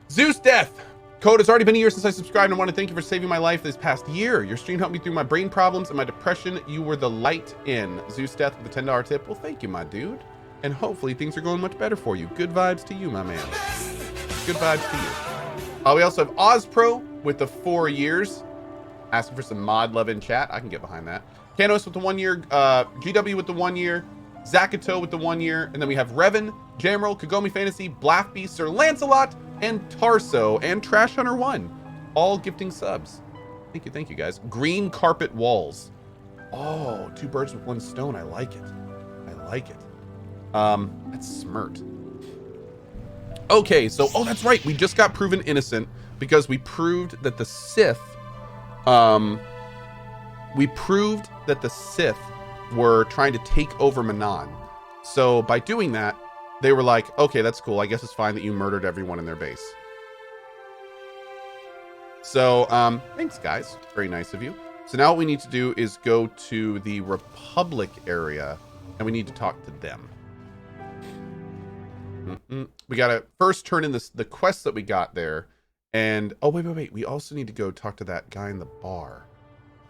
Zeus Death. Code, it's already been a year since I subscribed, and I want to thank you for saving my life this past year. Your stream helped me through my brain problems and my depression. You were the light in. Zeus Death with a $10 tip. Well, thank you, my dude. And hopefully things are going much better for you. Good vibes to you, my man. Good vibes to you. We also have Ozpro with the 4 years. Asking for some mod love in chat. I can get behind that. Kanos with the 1 year. GW with the 1 year. Zakato with the 1 year. And then we have Revan, Jamroll, Kagome Fantasy, Blathby, Sir Lancelot, and Tarso, and Trash Hunter 1. All gifting subs. Thank you, guys. Green Carpet Walls. Oh, 2 birds with 1 stone. I like it. I like it. That's smirt. Okay, so, oh, that's right. We just got proven innocent because we proved that the Sith, were trying to take over Manon. So by doing that, they were like, okay, that's cool. I guess it's fine that you murdered everyone in their base. So, thanks, guys. Very nice of you. So now what we need to do is go to the Republic area, and we need to talk to them. We gotta first turn in the quests that we got there. And, oh, wait. We also need to go talk to that guy in the bar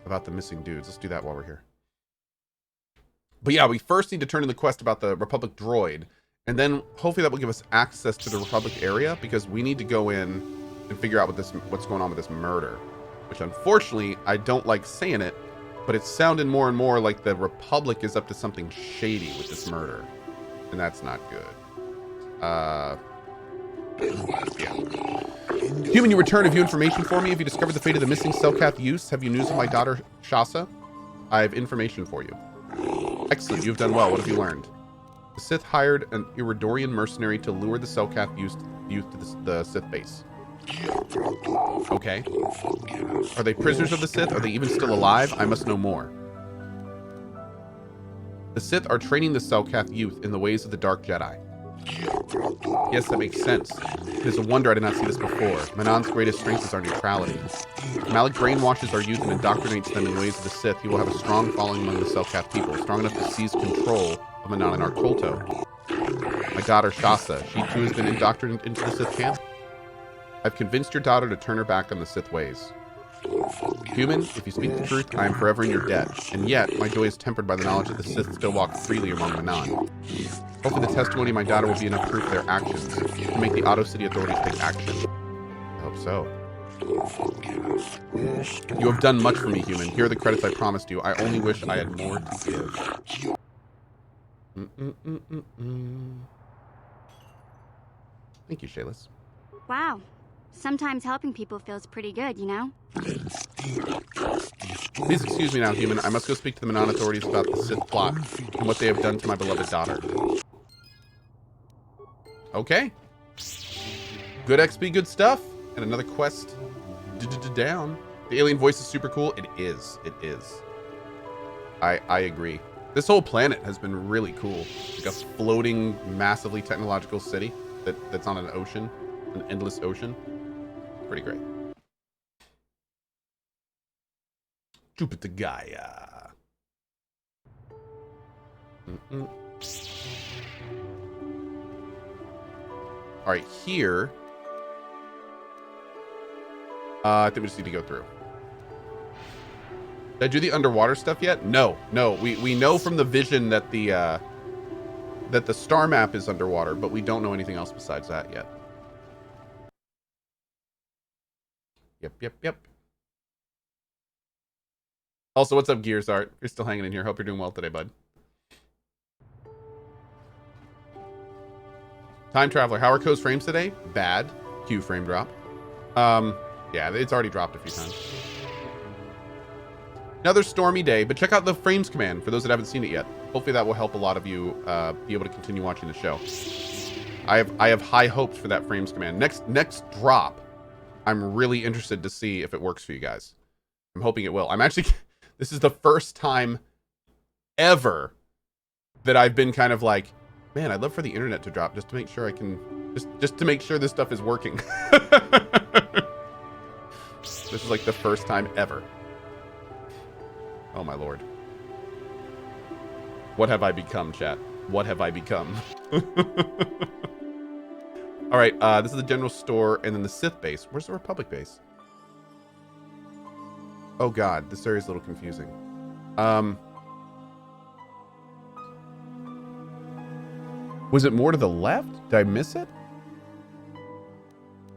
about the missing dudes. Let's do that while we're here. But yeah, we first need to turn in the quest about the Republic droid. And then hopefully that will give us access to the Republic area, because we need to go in and figure out what's going on with this murder. Which unfortunately, I don't like saying it, but it's sounding more and more like the Republic is up to something shady with this murder. And that's not good. Yeah. Human, you return. Have you information for me? Have you discovered the fate of the missing Selkath youths? Have you news of my daughter, Shasa? I have information for you. Excellent. You have done well. What have you learned? The Sith hired an Iridorian mercenary to lure the Selkath youth to the Sith base. Okay. Are they prisoners of the Sith? Are they even still alive? I must know more. The Sith are training the Selkath youth in the ways of the Dark Jedi. Yes, that makes sense. It is a wonder I did not see this before. Manon's greatest strength is our neutrality. If Malik brainwashes our youth and indoctrinates them in the ways of the Sith, he will have a strong following among the Selkath people, strong enough to seize control of Manon and our Kolto. My daughter, Shasa, she too has been indoctrinated into the Sith camp? I've convinced your daughter to turn her back on the Sith ways. Human, if you speak the truth, I am forever in your debt, and yet my joy is tempered by the knowledge that the Sith still walk freely among Manon. Hopefully the testimony of my daughter will be enough proof of their actions to make the Otto City authorities take action. I hope so. You have done much for me, Human. Here are the credits I promised you. I only wish I had more to give. Thank you, Shayless. Wow. Sometimes helping people feels pretty good, you know? Please excuse me now, Human. I must go speak to the Manon authorities about the Sith plot and what they have done to my beloved daughter. Okay. Good XP, good stuff. And another quest down. The alien voice is super cool. It is. It is. I agree. This whole planet has been really cool. Like a floating, massively technological city that's on an ocean, an endless ocean. Pretty great. Jupiter Gaia. All right, here. I think we just need to go through. Did I do the underwater stuff yet? No. We know from the vision that the star map is underwater, but we don't know anything else besides that yet. Yep. Also, what's up, Gears Art? You're still hanging in here. Hope you're doing well today, bud. Time Traveler. How are Cohh's frames today? Bad. Q frame drop. Yeah, it's already dropped a few times. Another stormy day, but check out the frames command for those that haven't seen it yet. Hopefully that will help a lot of you be able to continue watching the show. I have high hopes for that frames command. Next drop, I'm really interested to see if it works for you guys. I'm hoping it will. I'm actually, this is the first time ever that I've been kind of like, man, I'd love for the internet to drop just to make sure I can, just to make sure this stuff is working. This is like the first time ever. Oh my lord. What have I become, chat? What have I become? All right, this is the general store, and then the Sith base. Where's the Republic base? Oh God, this area is a little confusing. Was it more to the left? Did I miss it?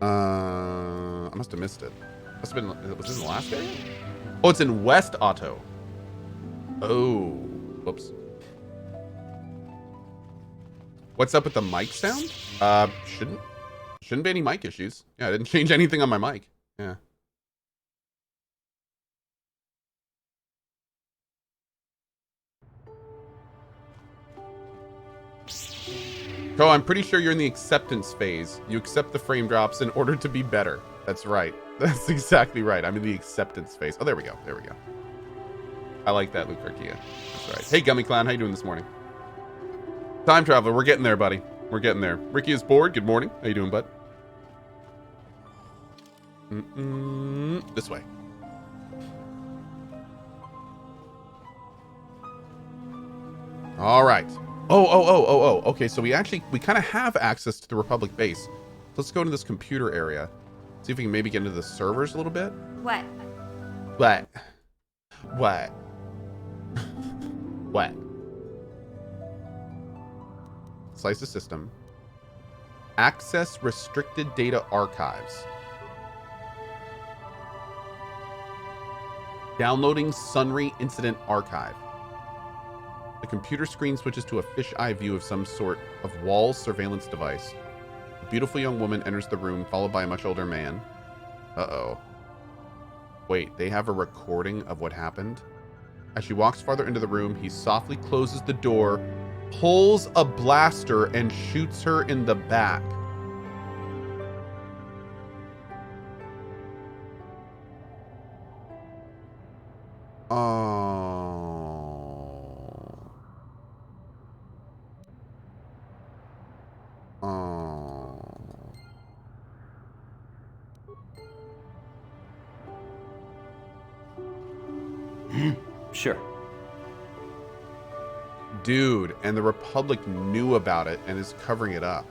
I must have missed it. Must have been. Was this in the last area? Oh, it's in West Otto. Oh, whoops. What's up with the mic sound? Shouldn't be any mic issues. Yeah, I didn't change anything on my mic. Yeah. Oh, I'm pretty sure you're in the acceptance phase. You accept the frame drops in order to be better. That's right. That's exactly right. I'm in the acceptance phase. Oh, there we go. There we go. I like that, Luke Arkia. That's right. Hey, Gummy Clown. How you doing this morning? Time Traveler. We're getting there, buddy. We're getting there. Ricky is bored. Good morning. How you doing, bud? This way. All right. Oh. Okay, so we kind of have access to the Republic base. So let's go into this computer area. See if we can maybe get into the servers a little bit. What? What? Slice the system. Access restricted data archives. Downloading Sunry incident archive. The computer screen switches to a fisheye view of some sort of wall surveillance device. A beautiful young woman enters the room, followed by a much older man. Uh-oh. Wait, they have a recording of what happened? As she walks farther into the room, he softly closes the door, pulls a blaster, and shoots her in the back. Sure. Dude, and the Republic knew about it and is covering it up.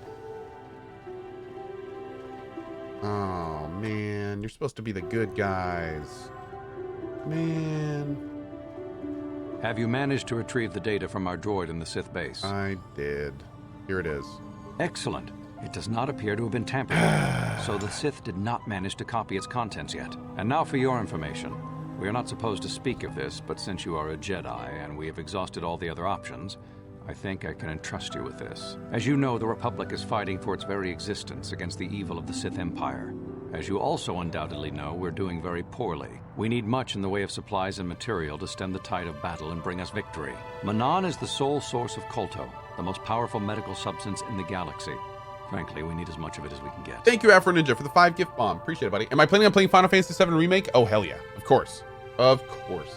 Oh, man. You're supposed to be the good guys. Man. Have you managed to retrieve the data from our droid in the Sith base? I did. Here it is. Excellent. It does not appear to have been tampered with, so the Sith did not manage to copy its contents yet. And now for your information. We are not supposed to speak of this, but since you are a Jedi and we have exhausted all the other options, I think I can entrust you with this. As you know, the Republic is fighting for its very existence against the evil of the Sith Empire. As you also undoubtedly know, we're doing very poorly. We need much in the way of supplies and material to stem the tide of battle and bring us victory. Manan is the sole source of Colto, the most powerful medical substance in the galaxy. Frankly, we need as much of it as we can get. Thank you, Afro Ninja, for the 5 gift bomb. Appreciate it, buddy. Am I planning on playing Final Fantasy VII Remake? Oh, hell yeah. Of course. Of course.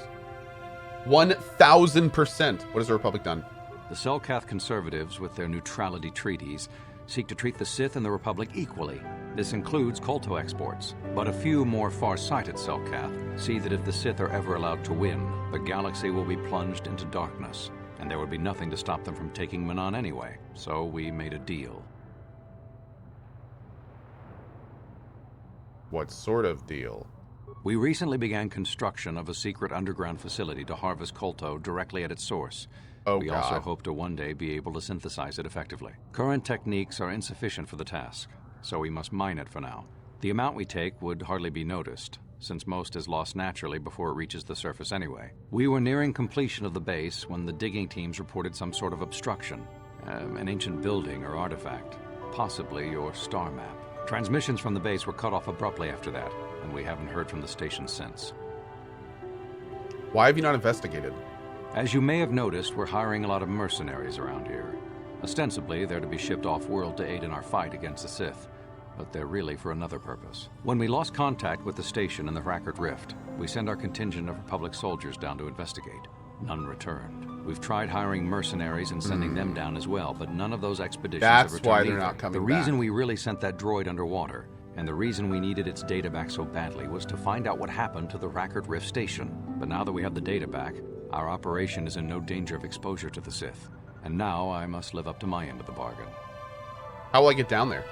1000%. What has the Republic done? The Selkath conservatives, with their neutrality treaties, seek to treat the Sith and the Republic equally. This includes Colto exports. But a few more far-sighted Selkath see that if the Sith are ever allowed to win, the galaxy will be plunged into darkness, and there would be nothing to stop them from taking Manan anyway. So we made a deal. What sort of deal? We recently began construction of a secret underground facility to harvest Colto directly at its source. We also hope to one day be able to synthesize it effectively. Current techniques are insufficient for the task, so we must mine it for now. The amount we take would hardly be noticed, since most is lost naturally before it reaches the surface anyway. We were nearing completion of the base when the digging teams reported some sort of obstruction, an ancient building or artifact, possibly your star map. Transmissions from the base were cut off abruptly after that, and we haven't heard from the station since. Why have you not investigated? As you may have noticed, we're hiring a lot of mercenaries around here. Ostensibly, they're to be shipped off-world to aid in our fight against the Sith, but they're really for another purpose. When we lost contact with the station in the Hrakert Rift, we sent our contingent of Republic soldiers down to investigate. None returned. We've tried hiring mercenaries and sending them down as well, but none of those expeditions have returned. That's why they're not coming back. back. The reason we really sent that droid underwater, and the reason we needed its data back so badly, was to find out what happened to the Hrakert Rift station. But now that we have the data back, our operation is in no danger of exposure to the Sith. And now I must live up to my end of the bargain. How will I get down there?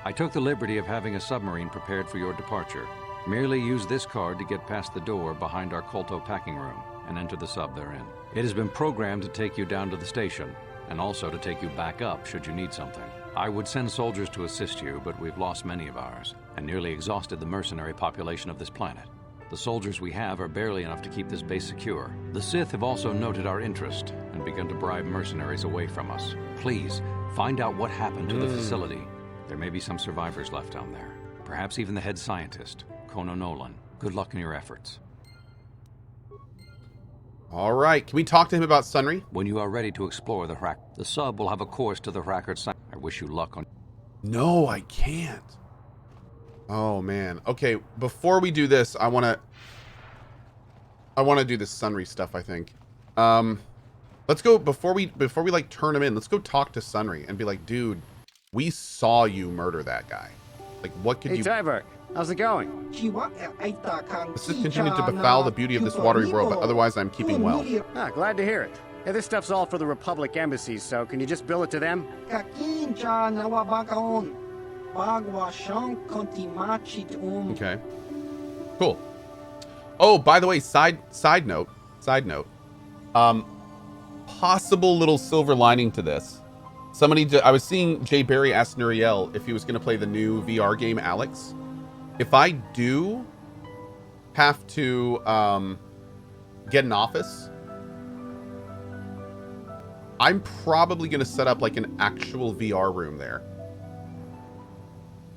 I took the liberty of having a submarine prepared for your departure. Merely use this card to get past the door behind our Kolto packing room and enter the sub therein. It has been programmed to take you down to the station, and also to take you back up should you need something. I would send soldiers to assist you, but we've lost many of ours, and nearly exhausted the mercenary population of this planet. The soldiers we have are barely enough to keep this base secure. The Sith have also noted our interest and begun to bribe mercenaries away from us. Please, find out what happened to the facility. There may be some survivors left down there. Perhaps even the head scientist, Kono Nolan. Good luck in your efforts. All right. Can we talk to him about Sunry? When you are ready to explore the Hrakert, the sub will have a course to the Hrakert. I wish you luck on... No, I can't. Oh, man. Okay, before we do this, I want to do this Sunry stuff, I think. Let's go, before we like turn him in, let's go talk to Sunry and be like, dude, we saw you murder that guy. Like, what could you... Hey, Tyberg, how's it going? This is continuing to befoul the beauty of this watery world, but otherwise I'm keeping well. Ah, glad to hear it. Hey, this stuff's all for the Republic embassies, so can you just bill it to them? Okay. Cool. Oh, by the way, side note. Possible little silver lining to this. I was seeing Jay Barry ask Nuriel if he was going to play the new VR game Alex. If I do have to get an office, I'm probably going to set up like an actual VR room there.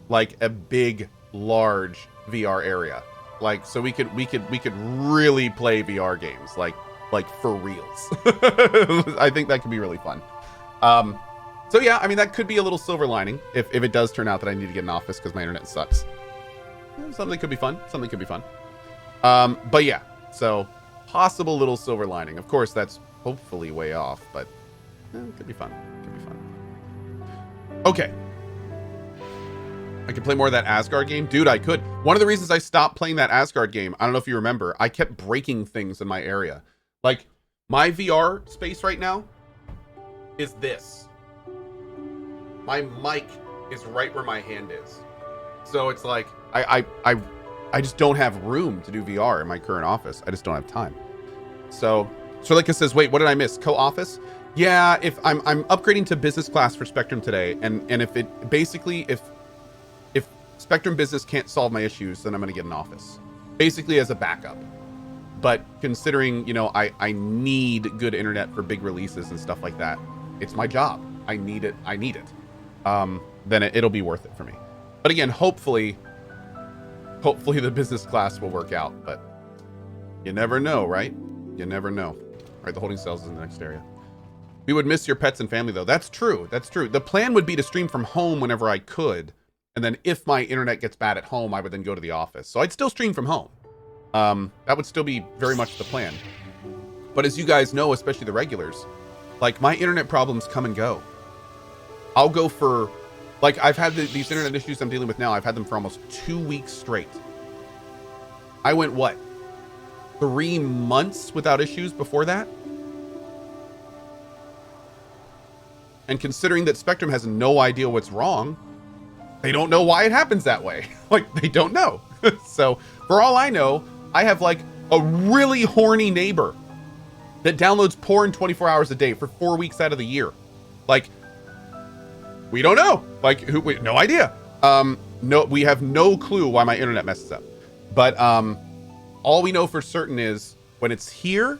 Like a big, large VR area. Like, so we could really play VR games, like for reals. I think that could be really fun. So yeah, I mean, that could be a little silver lining if it does turn out that I need to get an office because my internet sucks. Something could be fun. But yeah, so possible little silver lining. Of course, that's hopefully way off, but it could be fun. Okay. I could play more of that Asgard game. Dude, I could. One of the reasons I stopped playing that Asgard game, I don't know if you remember, I kept breaking things in my area. Like, my VR space right now is this. My mic is right where my hand is. So it's like, I just don't have room to do VR in my current office. I just don't have time. So Leica says, wait, what did I miss? Co-office? Yeah, if I'm upgrading to business class for Spectrum today, and if it basically, if Spectrum Business can't solve my issues, then I'm going to get an office. Basically as a backup. But considering, you know, I need good internet for big releases and stuff like that, it's my job. I need it. Then it'll be worth it for me. But again, hopefully the business class will work out. But you never know, right? You never know. All right, the holding cells is in the next area. We would miss your pets and family, though. That's true. The plan would be to stream from home whenever I could. And then if my internet gets bad at home, I would then go to the office. So I'd still stream from home. That would still be very much the plan. But as you guys know, especially the regulars, like, my internet problems come and go. I'll go for, like, I've had these internet issues I'm dealing with now. I've had them for almost 2 weeks straight. I went, what, 3 months without issues before that? And considering that Spectrum has no idea what's wrong, they don't know why it happens that way. Like, they don't know. So for all I know, I have like a really horny neighbor that downloads porn 24 hours a day for 4 weeks out of the year. Like, we don't know. Like, no idea. No, we have no clue why my internet messes up. But all we know for certain is when it's here,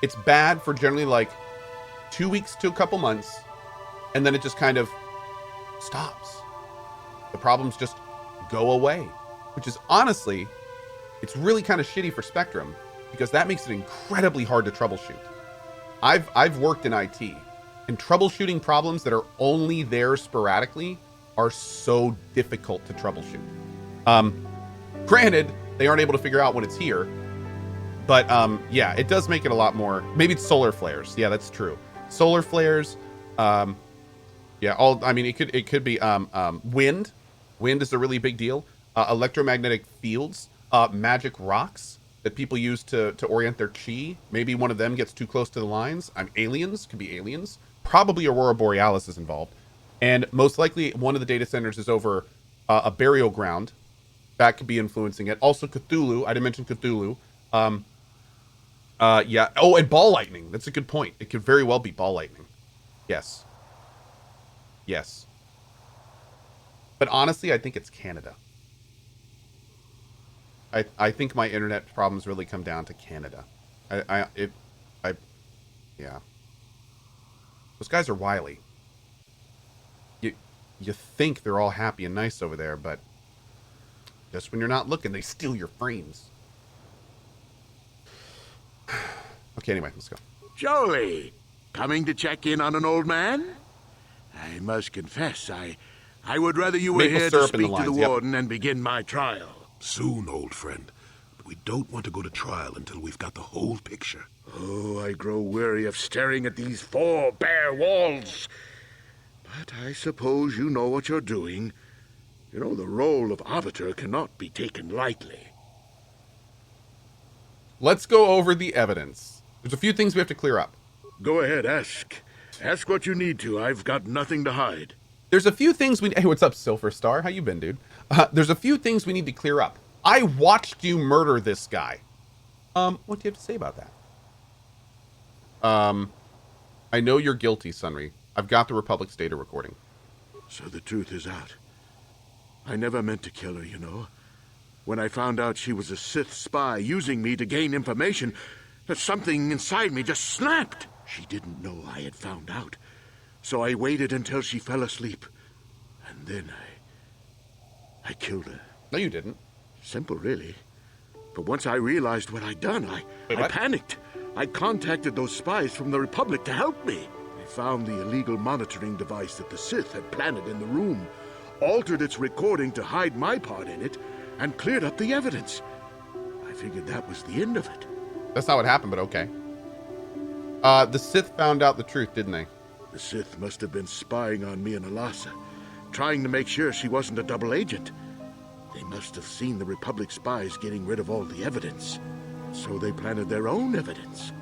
it's bad for generally like 2 weeks to a couple months, and then it just kind of stops. The problems just go away, which is honestly, it's really kind of shitty for Spectrum because that makes it incredibly hard to troubleshoot. I've worked in IT, and troubleshooting problems that are only there sporadically are so difficult to troubleshoot. Granted, they aren't able to figure out when it's here, but yeah, it does make it a lot more. Maybe it's solar flares. Yeah, that's true. Solar flares. Yeah, I mean, it could be wind. Wind is a really big deal. Electromagnetic fields, magic rocks that people use to orient their chi. Maybe one of them gets too close to the lines. Aliens, could be aliens. Probably Aurora Borealis is involved. And most likely one of the data centers is over a burial ground. That could be influencing it. Also Cthulhu. I didn't mention Cthulhu. Yeah. Oh, and ball lightning. That's a good point. It could very well be ball lightning. Yes. Yes. But honestly, I think it's Canada. I think my internet problems really come down to Canada. Yeah. Those guys are wily. You think they're all happy and nice over there, but just when you're not looking, they steal your frames. Okay, anyway, let's go. Jolie, coming to check in on an old man? I must confess, I would rather you were Maple here to syrup in the speak to the lines, yep. warden and begin my trial. Soon, old friend. But we don't want to go to trial until we've got the whole picture. Oh, I grow weary of staring at these 4 bare walls. But I suppose you know what you're doing. You know, the role of arbiter cannot be taken lightly. Let's go over the evidence. There's a few things we have to clear up. Go ahead, ask. Ask what you need to. I've got nothing to hide. There's a few things we... Hey, what's up, Silver Star? How you been, dude? There's a few things we need to clear up. I watched you murder this guy. What do you have to say about that? I know you're guilty, Sunry. I've got the Republic's data recording. So the truth is out. I never meant to kill her, you know. When I found out she was a Sith spy using me to gain information, something inside me just snapped. She didn't know I had found out. So I waited until she fell asleep. And then I killed her. No, you didn't. Simple, really. But once I realized what I'd done, I panicked. I contacted those spies from the Republic to help me. I found the illegal monitoring device that the Sith had planted in the room, altered its recording to hide my part in it, and cleared up the evidence. I figured that was the end of it. That's not what happened, but okay. The Sith found out the truth, didn't they? The Sith must have been spying on me and Alasa, trying to make sure she wasn't a double agent. They must have seen the Republic spies getting rid of all the evidence. So they planted their own evidence.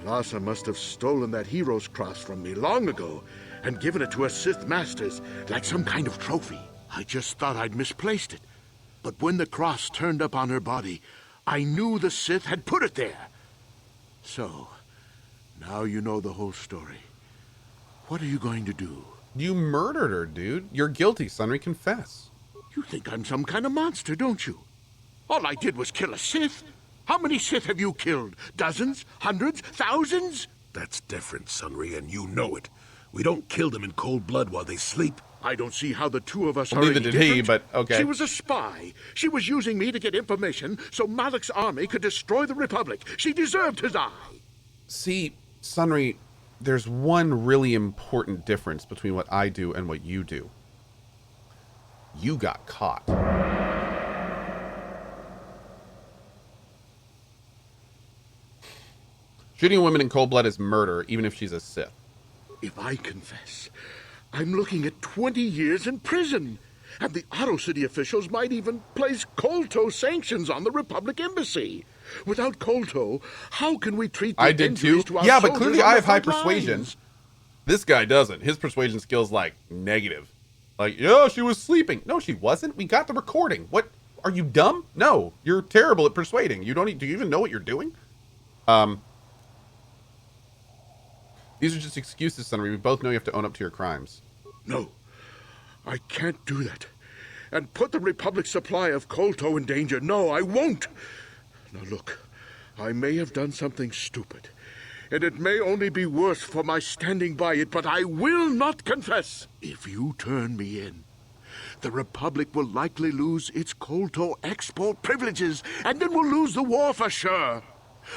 Alasa must have stolen that hero's cross from me long ago and given it to her Sith masters like some kind of trophy. I just thought I'd misplaced it. But when the cross turned up on her body, I knew the Sith had put it there. So, now you know the whole story. What are you going to do? You murdered her, dude. You're guilty, Sunry. Confess. You think I'm some kind of monster, don't you? All I did was kill a Sith. How many Sith have you killed? Dozens? Hundreds? Thousands? That's different, Sunry, and you know it. We don't kill them in cold blood while they sleep. I don't see how the two of us Well, are neither any did he, different. but okay. She was a spy. She was using me to get information so Malak's army could destroy the Republic. She deserved his eye. See, Sunry, there's one really important difference between what I do and what you do. You got caught. Shooting women in cold blood is murder, even if she's a Sith. If I confess, I'm looking at 20 years in prison. And the Otto City officials might even place Cohh sanctions on the Republic embassy. Without Cohh, how can we treat the I did too. injuries to our Yeah, but soldiers clearly on I the have high front persuasion. lines? This guy doesn't. His persuasion skill's like negative. Like, yeah, she was sleeping. No, she wasn't. We got the recording. What? Are you dumb? No, you're terrible at persuading. You don't. Do you even know what you're doing? These are just excuses, Sunry. We both know you have to own up to your crimes. No, I can't do that. And put the Republic's supply of Cohh in danger. No, I won't. Now look, I may have done something stupid. And it may only be worse for my standing by it, but I will not confess. If you turn me in, the Republic will likely lose its Cohh export privileges, and then we'll lose the war for sure.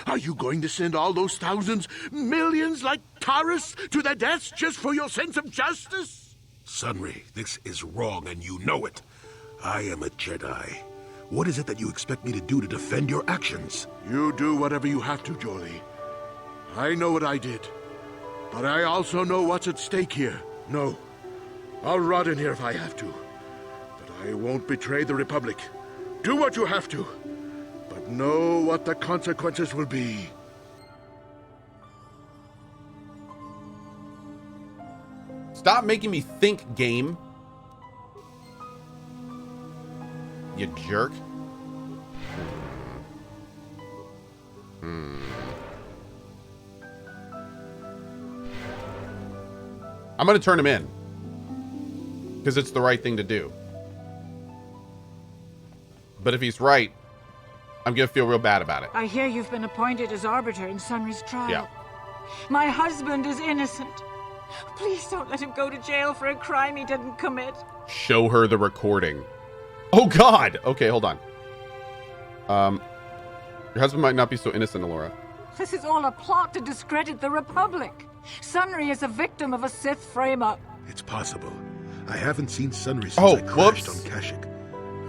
Are you going to send all those thousands, millions like Taurus to their deaths just for your sense of justice? Sunry, this is wrong, and you know it. I am a Jedi. What is it that you expect me to do to defend your actions? You do whatever you have to, Jolie. I know what I did. But I also know what's at stake here. No, I'll rot in here if I have to. But I won't betray the Republic. Do what you have to. But know what the consequences will be. Stop making me think, game. You jerk. I'm gonna turn him in. Because it's the right thing to do. But if he's right, I'm gonna feel real bad about it. I hear you've been appointed as arbiter in Sunry's trial. Yeah. My husband is innocent. Please don't let him go to jail for a crime he didn't commit. Show her the recording. Oh God! Okay, hold on. Your husband might not be so innocent, Alora. This is all a plot to discredit the Republic. Sunry is a victim of a Sith frame-up. It's possible. I haven't seen Sunry since Oh, I crashed whoops. on Kashyyyk.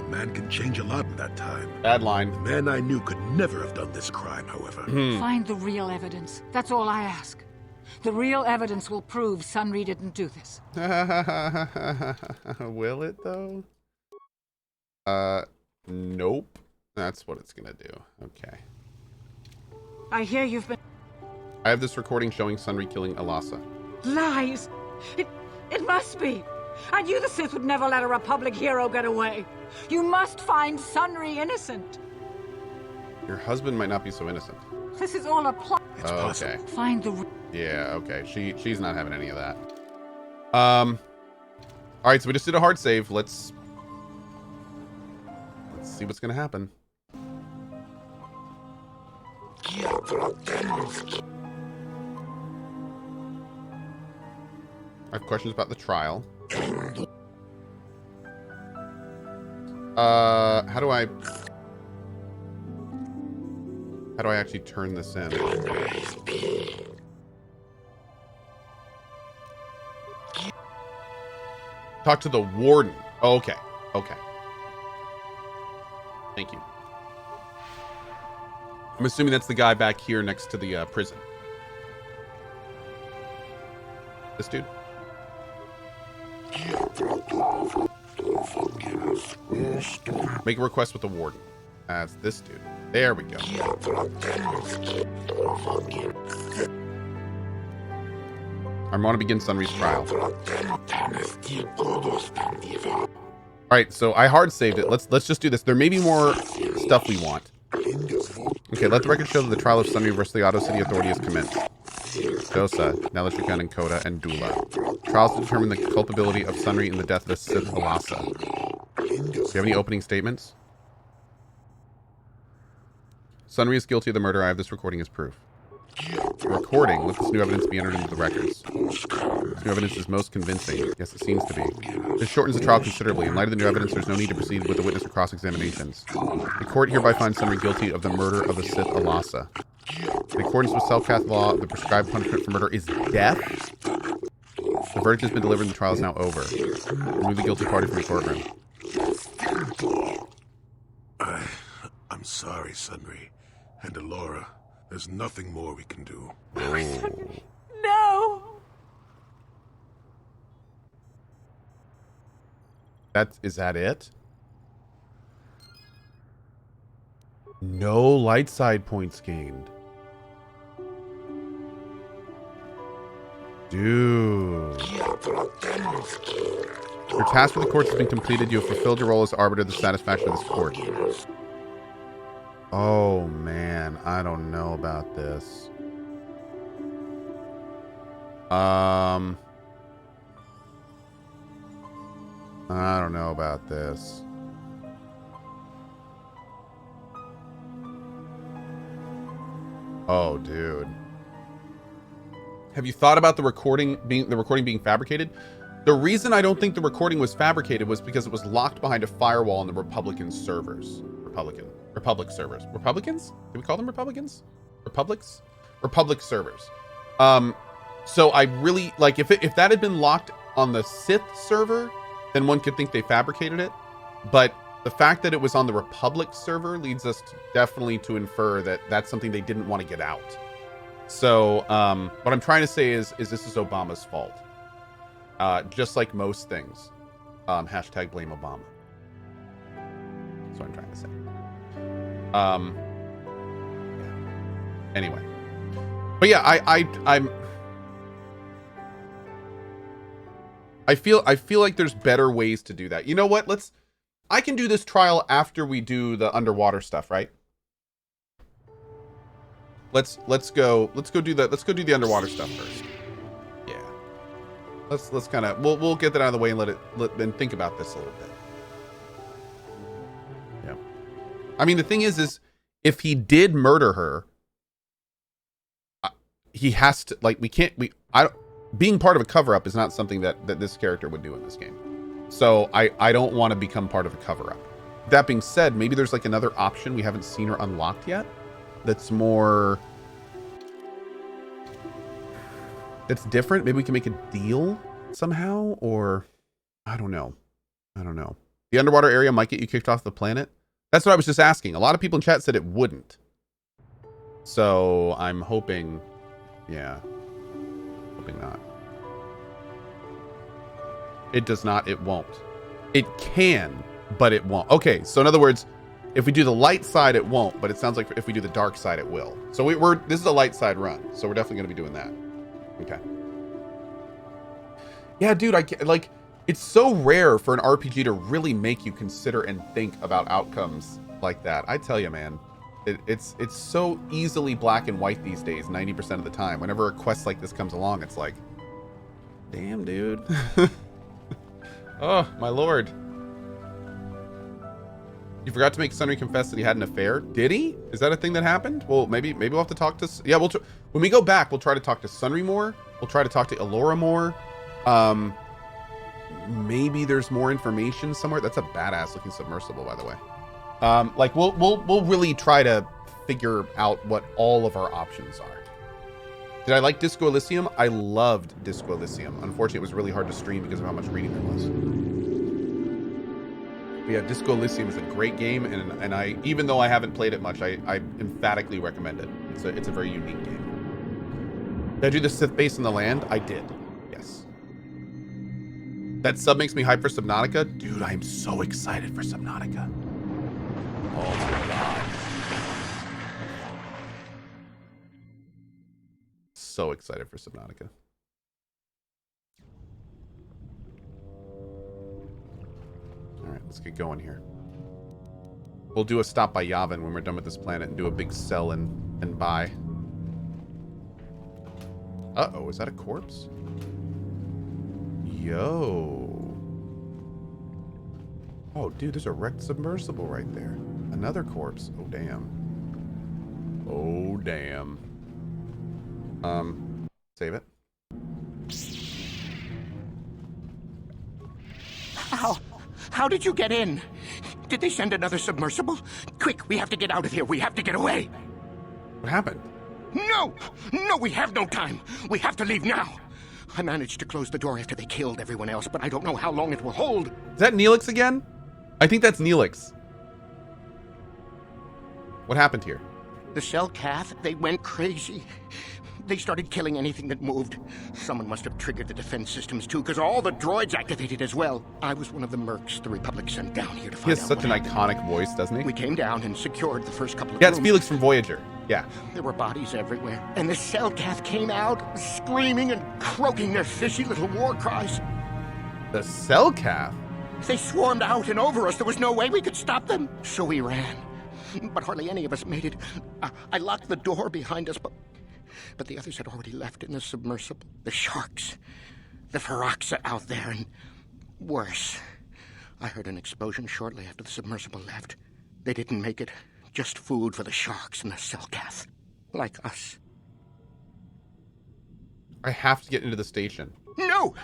A man can change a lot in that time. Bad line. The man I knew could never have done this crime, however. Find the real evidence. That's all I ask. The real evidence will prove Sunry didn't do this. Will it though? Nope. That's what it's gonna do. Okay. I hear you've been... I have this recording showing Sunry killing Alasa. Lies! It must be! I knew the Sith would never let a Republic hero get away. You must find Sunry innocent. Your husband might not be so innocent. This is all a plot. It's possible. Okay. Find the... Yeah, okay. She's not having any of that. Alright, so we just did a hard save. Let's see what's gonna happen. I have questions about the trial. How do I actually turn this in? Talk to the warden. Oh, okay. Okay. Thank you. I'm assuming that's the guy back here next to the prison. This dude? Make a request with the warden. That's this dude. There we go. I want to begin Sunry's trial. Alright, so I hard saved it. Let's just do this. There may be more stuff we want. Okay, let the record show that the trial of Sunry versus the Auto City Authority is commenced. Dosa, Nalishrikan, and Cohh, and Dula. Trials to determine the culpability of Sunry in the death of the Sith Alasa. Do you have any opening statements? Sunry is guilty of the murder. I have this recording as proof. The recording, let this new evidence be entered into the records. This new evidence is most convincing. Yes, it seems to be. This shortens the trial considerably. In light of the new evidence, there's no need to proceed with the witness or cross-examinations. The court hereby finds Sunry guilty of the murder of the Sith Alasa. In accordance with Selkath law, the prescribed punishment for murder is death. The verdict has been delivered and the trial is now over. Remove the guilty party from the courtroom. I'm sorry, Sunry. And Alora, there's nothing more we can do. No! Is that it? No light side points gained. Dude. Your task with the courts has been completed. You have fulfilled your role as arbiter to the satisfaction of this court. Oh, man. I don't know about this. I don't know about this. Oh, dude. Have you thought about the recording being fabricated? The reason I don't think the recording was fabricated was because it was locked behind a firewall on the Republic servers. Republic servers. Republicans? Do we call them Republicans? Republics? Republic servers. So I really like if that had been locked on the Sith server, then one could think they fabricated it. But the fact that it was on the Republic server leads us definitely to infer that that's something they didn't want to get out. So what I'm trying to say is this is Obama's fault. Just like most things. Hashtag blame Obama. That's what I'm trying to say. Yeah. Anyway. But yeah, I feel like there's better ways to do that. You know what? I can do this trial after we do the underwater stuff, right? Let's go do the underwater stuff first. Yeah. Let's kind of we'll get that out of the way and then think about this a little bit. Yeah. I mean, the thing is if he did murder her, he has to, like, being part of a cover-up is not something that this character would do in this game. So I don't want to become part of a cover-up. That being said, maybe there's like another option we haven't seen or unlocked yet that's different. Maybe we can make a deal somehow, or I don't know. The underwater area might get you kicked off the planet. That's what I was just asking. A lot of people in chat said it wouldn't. So I'm hoping, yeah, hoping not. It does not, it won't. It can, but it won't. Okay, so in other words, if we do the light side, it won't, but it sounds like if we do the dark side, it will. So this is a light side run, so we're definitely going to be doing that. Okay. Yeah, dude, it's so rare for an RPG to really make you consider and think about outcomes like that. I tell you, man, it's so easily black and white these days, 90% of the time. Whenever a quest like this comes along, it's like, damn, dude. Oh, my lord. You forgot to make Sunry confess that he had an affair. Did he? Is that a thing that happened? Well, maybe we'll have to talk to... Yeah, when we go back, we'll try to talk to Sunry more. We'll try to talk to Elora more. Maybe there's more information somewhere. That's a badass looking submersible, by the way. Like, we'll really try to figure out what all of our options are. Did I like Disco Elysium? I loved Disco Elysium. Unfortunately, it was really hard to stream because of how much reading there was. But yeah, Disco Elysium is a great game, and I, even though I haven't played it much, I emphatically recommend it. It's a very unique game. Did I do the Sith base in the land? I did. Yes. That sub makes me hype for Subnautica. Dude, I am so excited for Subnautica. Oh my god. So excited for Subnautica. All right, let's get going here. We'll do a stop by Yavin when we're done with this planet and do a big sell and buy. Uh-oh, is that a corpse? Yo. Oh, dude, there's a wrecked submersible right there. Another corpse. Oh, damn. Oh, damn. Save it. How did you get in? Did they send another submersible? Quick, we have to get out of here. We have to get away. What happened? No, we have no time. We have to leave now. I managed to close the door after they killed everyone else, but I don't know how long it will hold. Is that Neelix again? I think that's Neelix. What happened here? The Selkath, they went crazy. They started killing anything that moved. Someone must have triggered the defense systems too, because all the droids activated as well. I was one of the mercs the Republic sent down here to find out. He has such an iconic voice, doesn't he? We came down and secured the first couple of Yeah, it's rooms. Felix from Voyager. Yeah. There were bodies everywhere, and the Selkath came out, screaming and croaking their fishy little war cries. The Selkath? They swarmed out and over us. There was no way we could stop them. So we ran. But hardly any of us made it. I locked the door behind us, but the others had already left in the submersible. The sharks. The Ferox are out there, and worse. I heard an explosion shortly after the submersible left. They didn't make it. Just food for the sharks and the Selkath. Like us. I have to get into the station. No!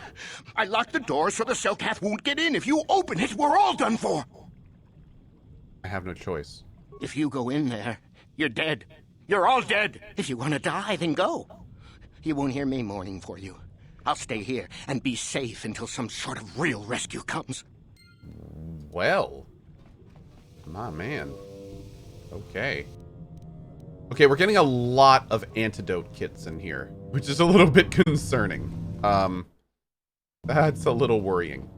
I locked the door so the Selkath won't get in. If you open it, we're all done for. I have no choice. If you go in there, you're dead. You're all dead. If you want to die, then go. You won't hear me mourning for you. I'll stay here and be safe until some sort of real rescue comes. Well. My man. Okay. Okay, we're getting a lot of antidote kits in here, which is a little bit concerning. That's a little worrying.